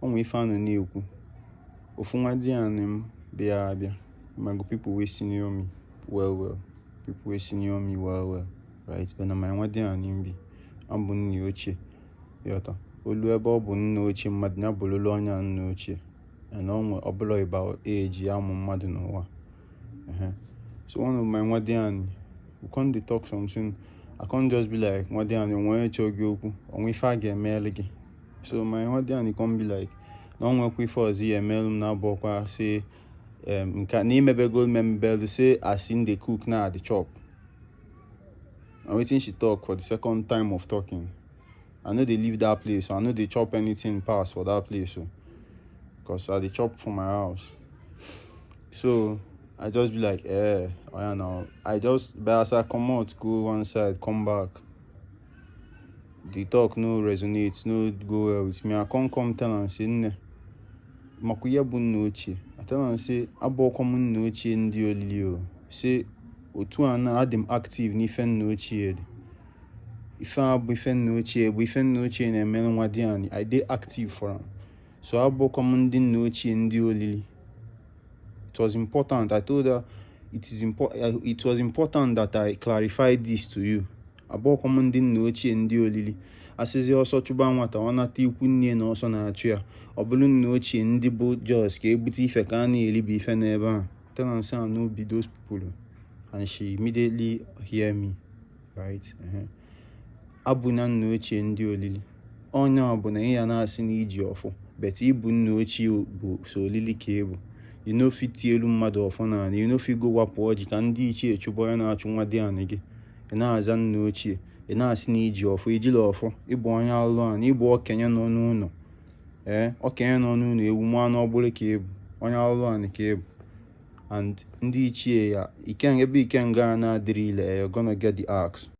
onwe ife anọ na-ekwu ofu nwa di anyị m bịa abịa mago people wey senior me well right but na my nwa di anyị m bi abụ nna ochie yọta olu ebe ọ bụ nna ochie mmadụ ya bụlụlụ ọnya nna ochie na onwe ọbụla ịba eji amụ mmadụ n'ụwa. So one of my nwa di anyị we come dey talk something. I can't just be like nwa di anyị onwe chọọ gị okwu onwe ife a ga-emeli gị. So my nwa di anyị come be like na onwekwa ife ọzọ ya emelu m na-abụọkwa say nke na imebego memebelu say as in the cook na the chop. And wetin she talk for the second time of talking, I no dey leave that place, so I no dey chop anything pass for that place, so because I dey chop for my house. So I just be like oya now. I just but as I comot go one side come back, the talk no resonate, no go well with me. I come tell am say nne makwụnye bụ nna ochie. I tell am say abụọkwa m nna ochie ndị olili o, say otu a na adị m active n'ife nna ochie dị. Ife a bụ ife nna ochie bụ ife nna ochie na-emere nwa di anyị, I dey active for am. So abụọkwa m ndị nna ochie ndị olili. It was important. I told her it was important that I clarify this to you. Abụọkwa m ndị nna ochie ndị olili. Asịzi ọsọ chuba nwata nwata ikwu nne na ọsọ na-achụ ya. Ọ bụrụ nna ochie ndị bụ just ka ebute ife ka a na-elibe ife n'ebe a. Tell am say I no be those people. And she immediately hear me, right? Abụ na nna ochie ndị olili. Ọnya bụ na ya na-asị na iji ọfọ, but ịbụ nna ochie bụ so olili ka ịbụ. You no fit elu mmadụ ọfọ na you no fit go wapụ ọjị ka ndị ichie chụbọ ya na-achụ nwa di anyị gị. Ị na-aza nna ochie, ị na-asị na iji ọfọ, ijila ọfọ, ịbụ onye alụ anyị, ịbụ okenye nọ n'ụlọ. Okenye nọ n'ụlọ ewu mụ anụ ọgbụrụ ka ịbụ, onye alụ anyị ka ịbụ. And ndị ichie ya ebe ikenga na-adịrị ile, you're gonna get the axe.